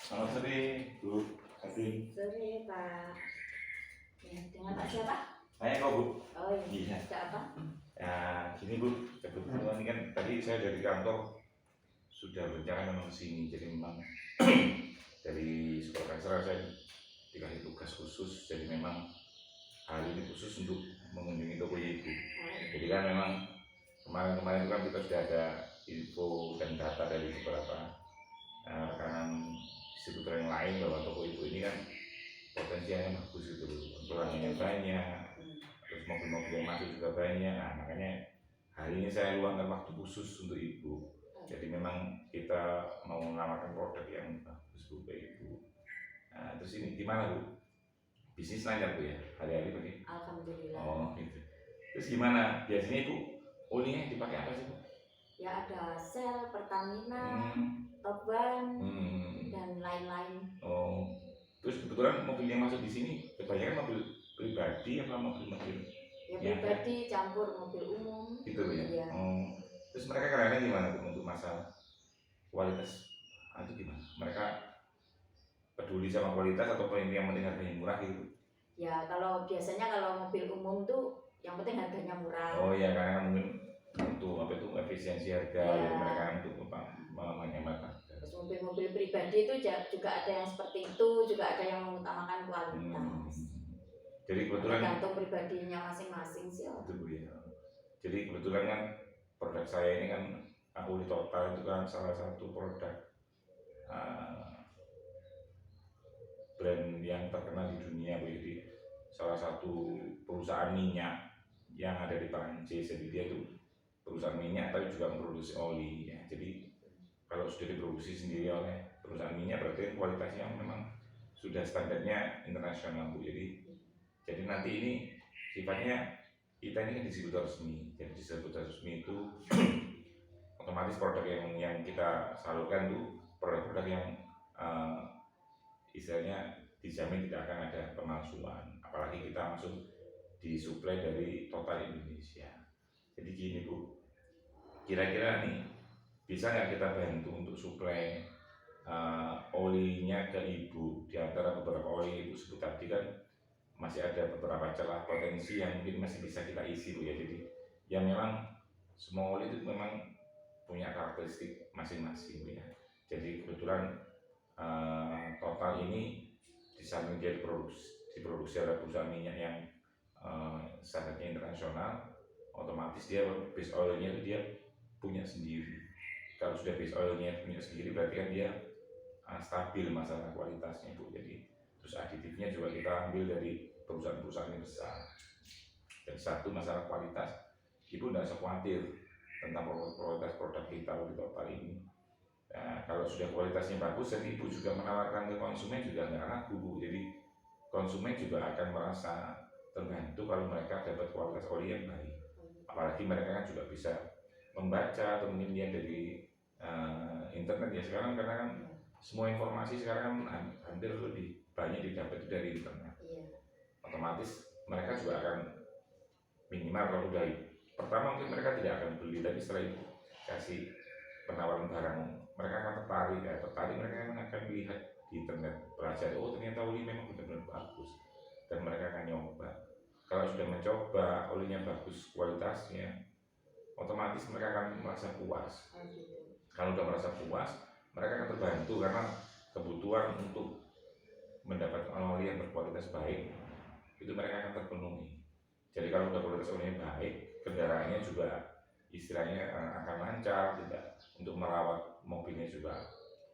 Selamat sore, Bu Hati. Sore, Pak. Ya, dengan Pak siapa? Saya kok, Bu. Oh Iya. Ada apa? Ya, gini Bu, kebetulan ini kan tadi saya dari kantor sudah berencana memang sini, jadi memang dari sekolah kasar saya dikasih tugas khusus, jadi memang hari ini khusus untuk mengunjungi toko Ibu. Jadi kan memang kemarin-kemarin itu kan kita sudah ada info dan data dari beberapa rekanan distributor yang lain bahwa toko Ibu ini kan potensinya bagus gitu, pelanggannya banyak, terus mobil-mobil yang masuk juga banyak. Nah, makanya hari ini saya luangkan waktu khusus untuk Ibu. Jadi memang kita mau menawarkan produk yang bagus Bu ke Ibu. Nah, terus ini gimana Bu? Bisnis lancar Bu ya? Hari-hari pakai? Alhamdulillah. Oh gitu. Terus gimana? Biasanya Ibu olinya dipakai apa sih Bu? Ya ada Shell, Pertamina, Top Ban, dan lain-lain. Oh, terus kebetulan mobil yang masuk di sini kebanyakan mobil pribadi apa mobil-mobil? Ya pribadi campur mobil umum. Gitu ya. Ya. Oh, terus mereka kadang-kadang gimana Bu untuk masalah kualitas? Itu gimana? Mereka peduli sama kualitas atau yang penting harganya murah gitu? Ya kalau biasanya kalau mobil umum tuh yang penting harganya murah. Oh ya, karena mungkin untuk apa itu efisiensi harga ya. Dari mereka untuk menghemat harga. Terus mobil-mobil pribadi itu juga ada yang seperti itu, juga ada yang mengutamakan kualitas. Jadi kebetulan tergantung pribadinya masing-masing sih. Itu Bu ya. Jadi kebetulan kan produk saya ini kan Uli Total itu kan salah satu produk brand yang terkenal di dunia Bu. Jadi salah satu perusahaan minyak yang ada di Prancis. Jadi dia itu perusahaan minyak tapi juga memproduksi oli ya. Jadi kalau sudah diproduksi sendiri oleh perusahaan minyak berarti kualitasnya memang sudah standarnya internasional Bu. Jadi nanti ini sifatnya kita ini kan distributor resmi. Jadi distributor resmi itu otomatis produk yang kita salurkan itu produk-produk yang istilahnya dijamin tidak akan ada pemalsuan. Apalagi kita masuk disuplai dari Total Indonesia. Jadi gini Bu, kira-kira nih bisa nggak kita bantu untuk suplai olinya ke Ibu? Di antara beberapa oli Ibu sebut tadi kan masih ada beberapa celah potensi yang mungkin masih bisa kita isi Bu ya. Jadi yang memang semua oli itu memang punya karakteristik masing-masing Bu ya. Jadi kebetulan Total ini di samping dia diproduksi oleh perusahaan minyak yang standarnya internasional, otomatis dia base oilnya itu dia punya sendiri. Kalau sudah base oilnya punya sendiri berarti kan dia stabil masalah kualitasnya Bu. Jadi terus aditifnya juga kita ambil dari perusahaan-perusahaan yang besar. Dan satu masalah kualitas, Ibu tidak usah khawatir tentang kualitas produk kita di Total ini. Nah, kalau sudah kualitasnya bagus, jadi Ibu juga menawarkan ke konsumen juga nggak ragu Bu. Jadi konsumen juga akan merasa terbantu kalau mereka dapat kualitas oli yang baik. Apalagi mereka kan juga bisa membaca atau mungkin lihat dari internet ya sekarang, karena kan semua informasi sekarang kan hampir lebih banyak didapat dari internet. Otomatis mereka juga akan minimal kalau udah pertama mungkin mereka tidak akan beli, tapi setelah itu kasih penawaran barang mereka akan tertarik mereka akan melihat di internet, belajar oh ternyata oli memang benar-benar bagus dan mereka akan nyoba. Kalau sudah mencoba olinya bagus kualitasnya, otomatis mereka akan merasa puas. Kalau sudah merasa puas, mereka akan terbantu karena kebutuhan untuk mendapatkan oli yang berkualitas baik itu mereka akan terpenuhi. Jadi kalau sudah kualitas olinya baik, kendaraannya juga istilahnya akan lancar, tidak untuk merawat mobilnya juga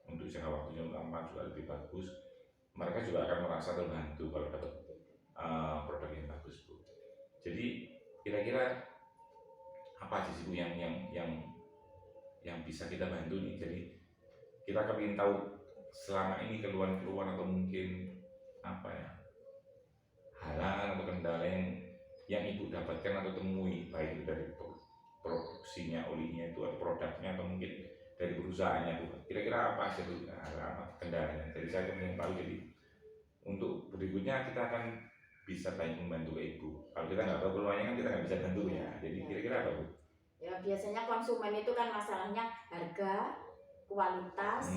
untuk jangka waktunya lama juga lebih bagus. Mereka juga akan merasa terbantu kalau dapat produk yang bagus Bu. Jadi kira-kira apa sih Bu yang bisa kita bantu nih? Jadi kita kepingin tahu selama ini keluhan-keluhan atau mungkin apa ya halangan atau kendala yang Ibu dapatkan atau temui, baik itu dari produksinya olinya itu atau produknya atau mungkin dari perusahaannya Bu. Kira-kira apa sih Bu kendalanya? Jadi saya ingin tahu. Jadi untuk berikutnya kita akan bisa banyak membantu ke Ibu. Kalau kita nggak tahu keluarnya kan kita nggak bisa bantu ya. Jadi kira-kira apa Bu? Ya biasanya konsumen itu kan masalahnya harga, kualitas,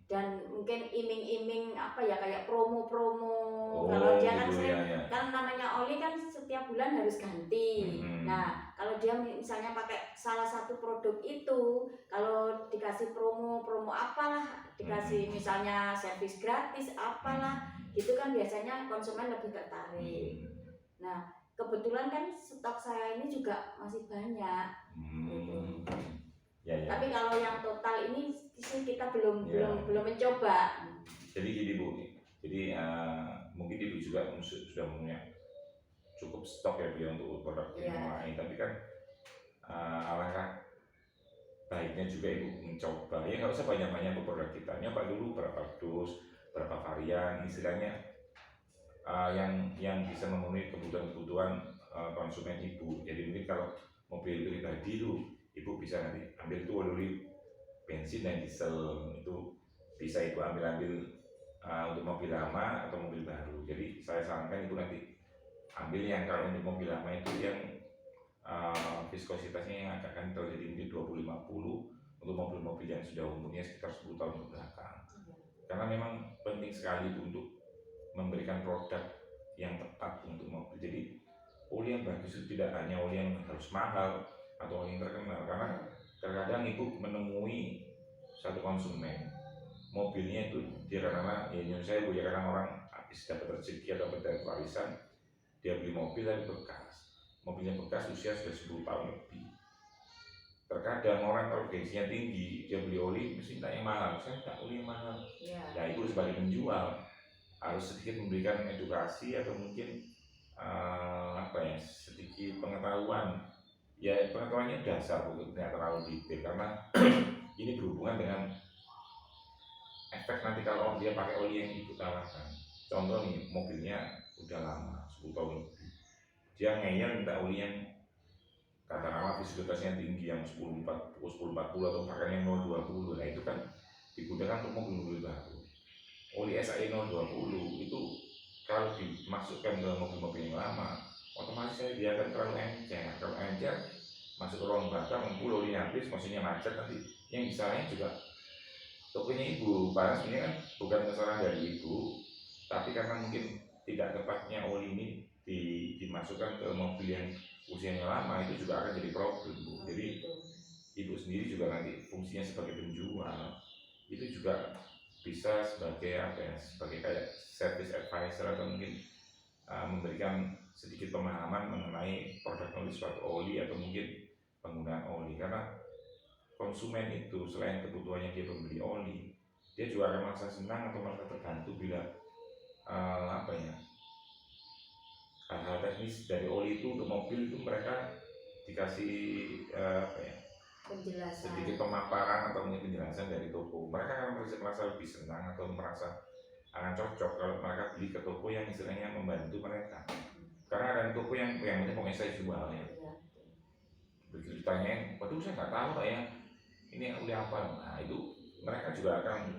dan mungkin iming-iming apa ya, kayak promo-promo. Oh, Kalau dia kan gitu sering, ya. kan namanya oli kan setiap bulan harus ganti. Nah, kalau dia misalnya pakai salah satu produk itu, kalau dikasih promo apalah, dikasih misalnya servis gratis apalah, gitu kan biasanya konsumen lebih tertarik. Nah, kebetulan kan stok saya ini juga masih banyak. Gitu. Ya. Tapi kalau yang total ini sih kita belum Ya. belum mencoba. Jadi gini Bu, jadi mungkin Ibu juga sudah punya cukup stok ya Bu ya untuk produk yang lain, tapi kan alangkah baiknya juga Ibu mencoba, ya nggak usah banyak-banyak ke produk kita, nyoba dulu berapa dus, berapa varian, istilahnya yang bisa memenuhi kebutuhan konsumen Ibu. Jadi mungkin kalau mobil pribadi itu Ibu bisa nanti ambil tuh oli bensin dan diesel, itu bisa Ibu ambil untuk mobil lama atau mobil baru. Jadi saya sarankan Ibu nanti ambil yang kalau untuk mobil lama itu yang viskositasnya yang agak kental, jadi mungkin 20-50 untuk mobil-mobil yang sudah umurnya sekitar 10 tahun ke belakang. Karena memang penting sekali Bu untuk memberikan produk yang tepat untuk mobil. Jadi oli yang bagus itu tidak hanya oli yang harus mahal atau oli yang terkenal, karena terkadang Ibu menemui satu konsumen mobilnya itu dia karena ya saya Bu ya, karena orang habis dapat rezeki atau dapat warisan, dia beli mobil tapi bekas, mobilnya bekas usia sudah 10 tahun lebih. Terkadang orang kalau gengsinya tinggi, dia beli oli mesti minta yang mahal, saya minta oli yang mahal. Ya Ibu sebagai penjual harus sedikit memberikan edukasi atau mungkin sedikit pengetahuan. Ya pengetahuannya dasar, bukan tidak terlalu detail, karena ini berhubungan dengan efek nanti kalau dia pakai oli yang Ibu tawarkan. Contoh nih, mobilnya udah lama 10 tahun lebih, dia ngeyel minta oli yang katakanlah viskositasnya tinggi yang 1040 atau bahkan yang 020. Nah itu kan digunakan untuk mobil-mobil baru. Oli SAE 020 itu kalau dimasukkan ke mobil-mobil yang lama, otomatis dia akan terlalu encer. Kalau encer masuk ke ruang bakar, ngumpul oli habis, mesinnya macet, nanti yang disalahin juga tokonya Ibu. Padahal ini kan bukan kesalahan dari Ibu, tapi karena mungkin tidak tepatnya oli ini dimasukkan ke mobil yang usianya lama, itu juga akan jadi problem Bu. Jadi Ibu sendiri juga nanti fungsinya sebagai penjual itu juga bisa sebagai sebagai kayak service advisor atau mungkin memberikan sedikit pemahaman mengenai produk oli, suatu oli atau mungkin penggunaan oli. Karena konsumen itu selain kebutuhannya dia membeli oli, dia juga akan merasa senang atau merasa terbantu bila hal-hal teknis dari oli itu untuk mobil itu mereka dikasih penjelasan, sedikit pemaparan atau mungkin penjelasan dari toko. Mereka akan merasa lebih senang atau merasa akan cocok kalau mereka beli ke toko yang istilahnya membantu mereka. Karena ada toko yang penting pokoknya saya jual ya. Begitu ditanya, waduh saya nggak tahu Pak ya, ini oli apa? Nah itu mereka juga akan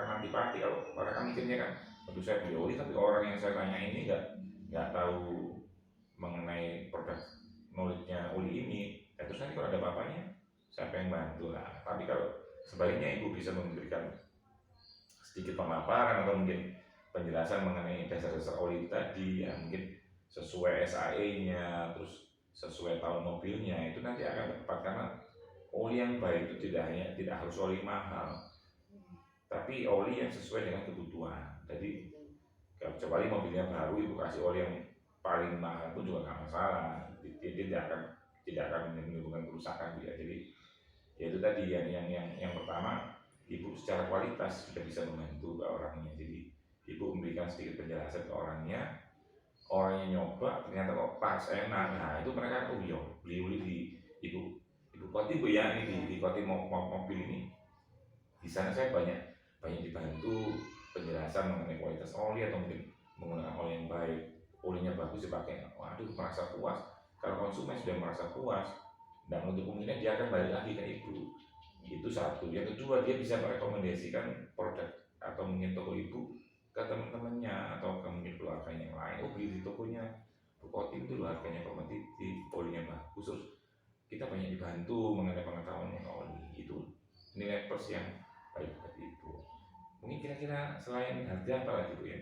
antipati kalau mereka mikirnya kan, waduh saya beli oli tapi orang yang saya tanya ini nggak tahu mengenai produk knowledge-nya oli ini. Ya, terus nanti kalau ada apa-apanya siapa yang bantu lah. Tapi kalau sebaliknya Ibu bisa memberikan sedikit pemaparan atau mungkin penjelasan mengenai dasar-dasar oli tadi, ya mungkin sesuai SAE-nya, terus sesuai tahun mobilnya, itu nanti akan tepat. Karena oli yang baik itu tidak harus oli mahal, tapi oli yang sesuai dengan kebutuhan. Jadi kalau kecuali mobilnya baru Ibu kasih oli yang paling mahal pun juga nggak masalah, dia tidak akan menimbulkan kerusakan ya. Jadi ya itu tadi yang pertama, Ibu secara kualitas sudah bisa membantu ke orangnya. Jadi Ibu memberikan sedikit penjelasan ke orangnya nyoba ternyata kok pas, enak. Nah itu mereka beli di Ibu Koti Bu ya, ini di Koti mobil ini. Di sana saya banyak dibantu penjelasan mengenai kualitas oli atau mungkin menggunakan oli yang baik, olinya bagus dipakai. Waduh, merasa puas. Kalau konsumen sudah merasa puas, dan untuk kemungkinan dia akan balik lagi ke Ibu. Itu satu. Yang kedua, dia bisa merekomendasikan produk atau mungkin toko Ibu ke teman-temannya atau ke mungkin keluarganya yang lain. Oh, beli di tokonya Bu Koti itu harganya kompetitif, olinya bagus. Terus kita banyak dibantu mengenai pengetahuan oli. Itu nilai plus yang baik buat Ibu. Mungkin kira-kira selain harga apa lagi Bu ya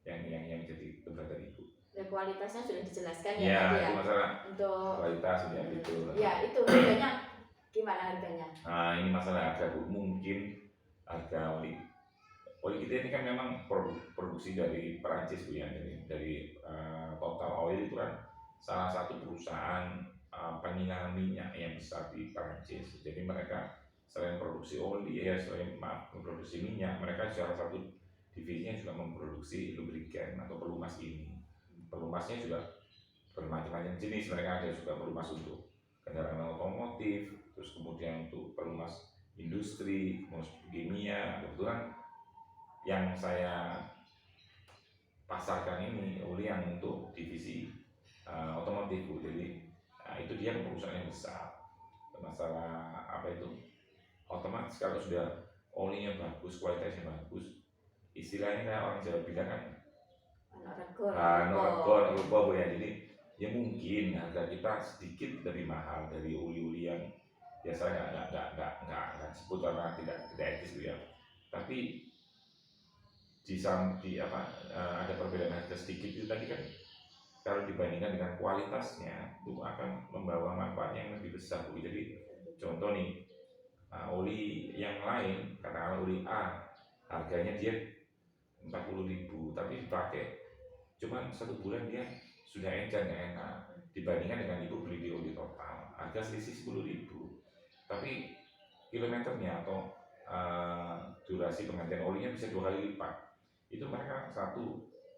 yang jadi keberatan Ibu? Dan kualitasnya sudah dijelaskan ya Ya, tadi itu ya. masalah Untuk kualitas ya itu. ya itu harganya gimana harganya? Nah, ini masalah harga Bu. Mungkin harga oli kita ini kan memang produksi dari Perancis Bu ya. Dari Total Oil itu kan salah satu perusahaan penyinar minyak yang besar di Perancis. Jadi mereka selain produksi oli ya, memproduksi minyak, mereka salah satu divisinya juga memproduksi lubrikan atau pelumas ini. Pelumasnya juga bermacam-macam jenis. Mereka ada juga pelumas untuk kendaraan otomotif, terus kemudian untuk pelumas industri, pelumas kimia. Kebetulan yang saya pasarkan ini oli yang untuk divisi otomotif Bu. Jadi itu dia perusahaan yang besar. Masalah apa itu, otomatis kalau sudah olinya bagus, kualitasnya bagus, istilahnya kayak orang Jawa bilang kan no regol Bu ya. Jadi ya mungkin harga kita sedikit lebih mahal dari oli-oli yang biasanya nggak disebut karena tidak etis Bu ya. Tapi ada perbedaan harga sedikit itu tadi kan, kalau dibandingkan dengan kualitasnya itu akan membawa manfaat yang lebih besar Bu. Jadi contoh nih, oli yang lain, katakanlah oli A, harganya dia 40.000, tapi dipakai cuman 1 bulan dia sudah encer, nggak enak. Dibandingkan dengan Ibu beli di oli Total, harga selisih 10.000, tapi kilometernya atau durasi penggantian olinya bisa 2 kali lipat. Itu mereka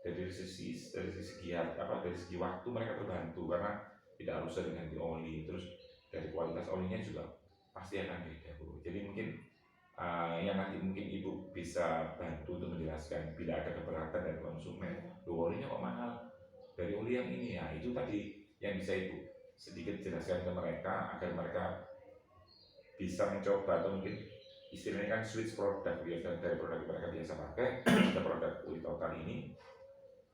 dari segi waktu mereka terbantu karena tidak harus sering ganti oli. Terus dari kualitas olinya juga pasti akan beda Bu. Jadi mungkin yang nanti mungkin Ibu bisa bantu untuk menjelaskan bila ada keberatan dari konsumen, olinya kok mahal dari oli yang ini ya, itu tadi yang bisa Ibu sedikit jelaskan ke mereka agar mereka bisa mencoba, atau mungkin istilahnya kan switch produk biasa dari produk mereka biasa pakai ke produk oli Total ini,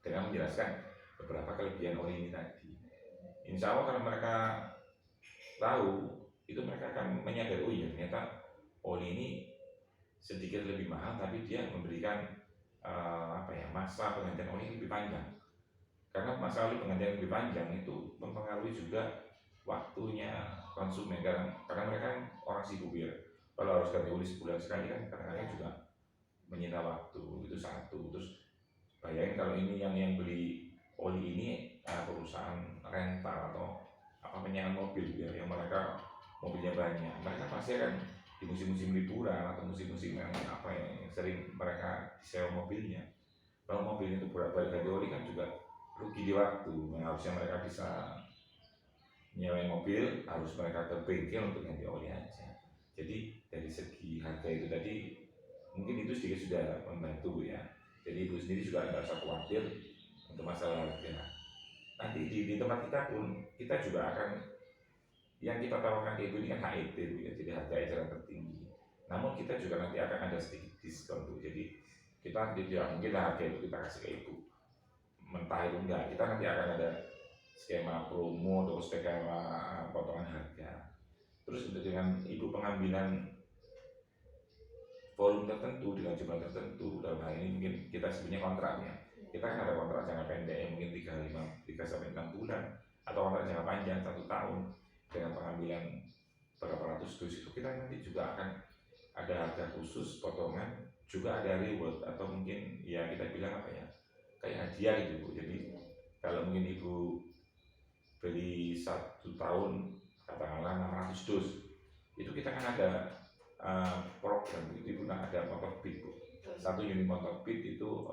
dengan menjelaskan beberapa kelebihan oli ini tadi. Insya Allah kalau mereka tahu itu, mereka akan menyadari, oh iya ternyata oli ini sedikit lebih mahal tapi dia memberikan masa penggantian oli lebih panjang. Karena masa oli penggantian lebih panjang itu mempengaruhi juga waktunya konsumen, karena mereka kan orang sibuk ya. Kalau harus ganti oli sebulan sekali kan kadang-kadang juga menyita waktu, itu satu. Terus bayangin kalau ini yang beli oli ini perusahaan rental atau penyewaan mobil ya, yang mereka mobilnya banyak, mereka pasti akan di musim-musim liburan atau musim-musim yang sering mereka sewa mobilnya. Kalau mobil itu bolak-balik ganti oli kan juga rugi di waktu. Harusnya mereka bisa nyewain mobil, harus mereka ke bengkel untuk ganti oli aja. Jadi dari segi harga itu tadi mungkin itu sedikit sudah membantu ya. Jadi Ibu sendiri juga tidak usah khawatir untuk masalah harga. Nanti di tempat kita pun kita juga akan, yang kita tawarkan ke Ibu ini kan HET Bu ya, jadi harga eceran tertinggi. Namun kita juga nanti akan ada sedikit diskon Bu. Jadi kita tidak mungkin harga itu kita kasih ke Ibu mentah itu enggak. Kita nanti akan ada skema promo atau skema potongan harga. Terus dengan Ibu pengambilan volume tertentu dengan jumlah tertentu, dalam hal ini mungkin kita sebutnya kontraknya. Kita kan ada kontrak jangka pendek yang mungkin 3 sampai 6 bulan, atau kontrak jangka panjang 1 tahun dengan pengambilan berapa ratus dus. Itu kita nanti juga akan ada harga khusus potongan, juga ada reward atau mungkin ya kita bilang kayak hadiah gitu Bu. Jadi kalau mungkin Ibu beli 1 tahun katakanlah 600 dus, itu kita kan ada program itu ada motor beat Bu. 1 unit motor beat itu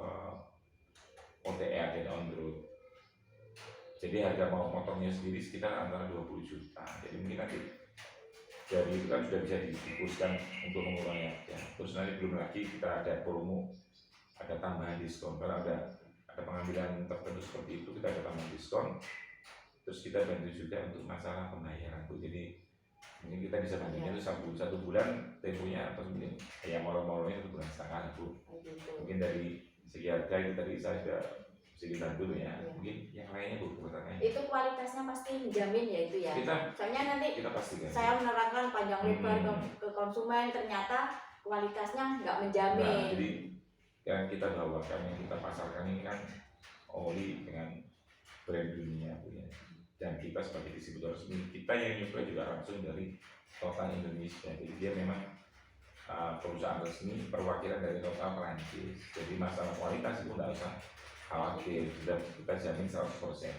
OTR, jadi on the road. Jadi harga motornya sendiri sekitar antara 20 juta. Jadi mungkin nanti dari itu kan sudah bisa didiskusikan untuk mengurangi harga. Terus nanti belum lagi kita ada promo, ada tambahan diskon. Kalau ada pengambilan tertentu seperti itu, kita ada tambahan diskon. Terus kita bantu juga untuk masalah pembayaran Bu. Jadi mungkin kita bisa bantunya itu 1 bulan temponya, atau mungkin ya mall-mallnya 1,5 bulan Bu. Mungkin dari segi harga itu tadi saya sudah sedikit bantu ya. Mungkin yang lainnya Bu, kebutuhannya. Itu kualitasnya pasti menjamin ya itu ya. Soalnya nanti kita pastikan. Saya menerangkan panjang lebar ke konsumen, ternyata kualitasnya nggak Nah, menjamin. jadi yang kita bawakan, yang kita pasarkan ini kan oli dengan brand dunia Bu ya. Dan kita sebagai distributor resmi, kita yang nyuplai juga langsung dari Total Indonesia. Jadi dia memang perusahaan resmi perwakilan dari Total Perancis. Jadi masalah kualitas itu tidak usah khawatir, sudah kita jamin 100%.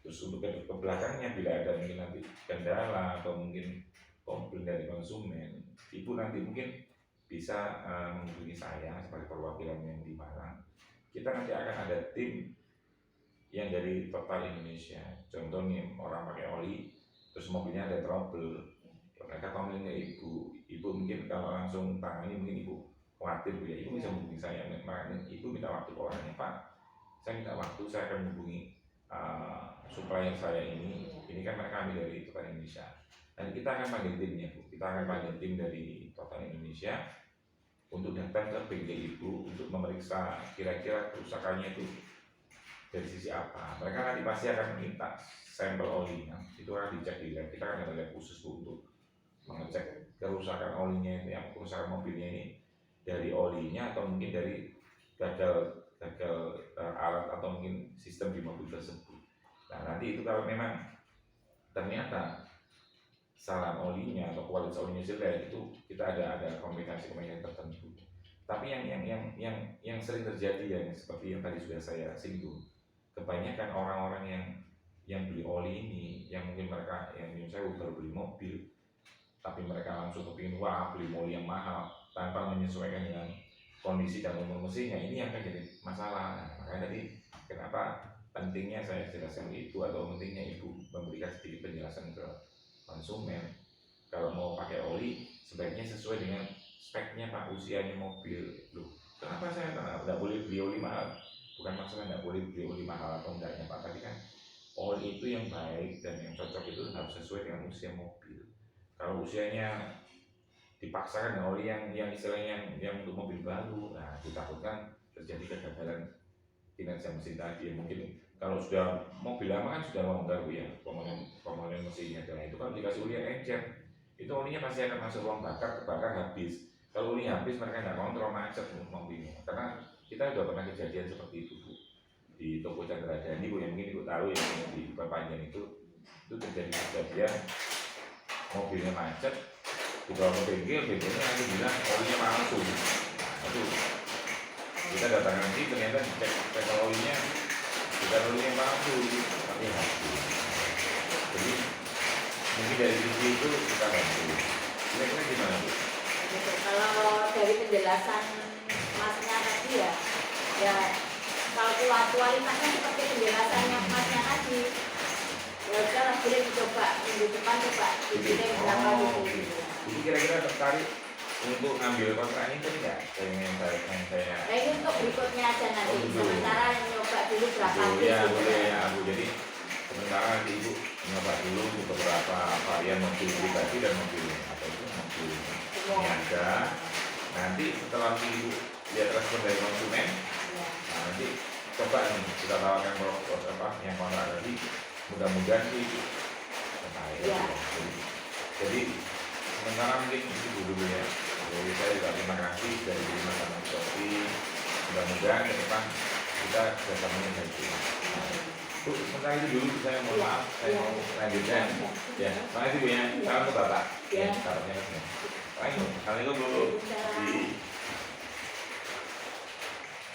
Terus untuk ke belakangnya bila ada mungkin nanti kendala atau mungkin komplain dari konsumen, ibu nanti mungkin bisa menghubungi saya sebagai perwakilan yang di Malang. Kita nanti akan ada tim yang dari Total Indonesia. Contoh nih orang pakai oli, terus mobilnya ada trouble, mereka komplain ke ibu mungkin kalau langsung tangani mungkin ibu khawatir Bu ya, ibu bisa menghubungi saya, makanya ibu minta waktu ke orangnya, Pak, saya minta waktu, saya akan menghubungi supplier saya ini kan mereka ambil dari Total Indonesia. Dan kita akan panggil timnya Bu, kita akan panggil tim dari Total Indonesia untuk datang ke bengkel ibu untuk memeriksa kira-kira kerusakannya itu dari sisi apa. Mereka nanti pasti akan minta sampel olinya, itu akan dicek di lab. Kita akan ada lab khusus Bu untuk mengecek kerusakan olinya, yang kerusakan mobilnya ini dari olinya atau mungkin dari gagal alat atau mungkin sistem di mobil tersebut. Nah nanti itu kalau memang ternyata salah olinya atau kualitas olinya jelek, itu kita ada kombinasi tertentu. Tapi yang sering terjadi yang seperti yang tadi sudah saya singgung, kebanyakan orang-orang yang beli oli ini, yang mungkin mereka yang saya baru beli mobil, tapi mereka langsung kepingin wah beli oli yang mahal tanpa menyesuaikan dengan kondisi dan umur mesinnya, ini yang akan jadi masalah. Nah, makanya tadi kenapa pentingnya saya jelaskan itu, atau pentingnya ibu memberikan sedikit penjelasan ke konsumen. Kalau mau pakai oli sebaiknya sesuai dengan speknya Pak, usianya mobil. Loh, kenapa saya tidak boleh beli oli mahal? Bukan masalah tidak boleh beli oli mahal atau enggaknya Pak, tapi kan oli itu yang baik dan yang cocok itu harus sesuai dengan usia mobil. Kalau usianya dipaksakan dengan oli yang istilahnya yang untuk mobil baru, nah ditakutkan terjadi kegagalan kinerja mesin tadi. Mungkin kalau sudah mobil lama kan sudah longgar Bu ya, komponen mesinnya, dan itu kan dikasih oli yang encer, itu olinya pasti akan masuk ruang bakar, kebakar habis. Kalau oli habis mereka nggak kontrol, macet mobilnya. Karena kita sudah pernah kejadian seperti itu Bu, di toko Chandra Dani Bu, yang mungkin Ibu tahu ya, di Panjang itu terjadi kejadian mobilnya macet, dibawa ke bengkelnya nanti bilang olinya palsu. Nah, itu kita datang nanti ternyata cek olinya bukan oli yang palsu, tapi habis. Jadi mungkin dari sisi itu kita bantu. Kira-kira gimana Bu? Kalau dari penjelasan Masnya tadi ya kalau kualitasnya seperti penjelasannya Masnya tadi, ya udahlah boleh dicoba minggu depan, coba dikirim berapa gitu. Jadi kira-kira tertarik untuk ngambil kontrak itu enggak? Yang saya. Nah ini untuk berikutnya aja nanti, sementara yang nyoba dulu berapa gitu. Ya boleh ya Bu. Jadi sementara nanti Ibu nyoba dulu beberapa varian mobil pribadi dan mobil apa itu mobil niaga. Nanti setelah Ibu lihat respon dari konsumen, nah nanti coba nih kita tawarkan yang kontrak tadi. Mudah-mudahan sih tertarik. Ya. Jadi sementara mungkin itu dulu ya. Jadi saya juga terima kasih dari Mas Sofi. Mudah-mudahan ke depan kita kerjasamanya baik. Bu, sementara itu dulu saya mohon maaf, saya mau lanjutkan. Ya, terima kasih Bu ya. Salam ke Bapak. Ya, salamnya. Assalamualaikum Bu.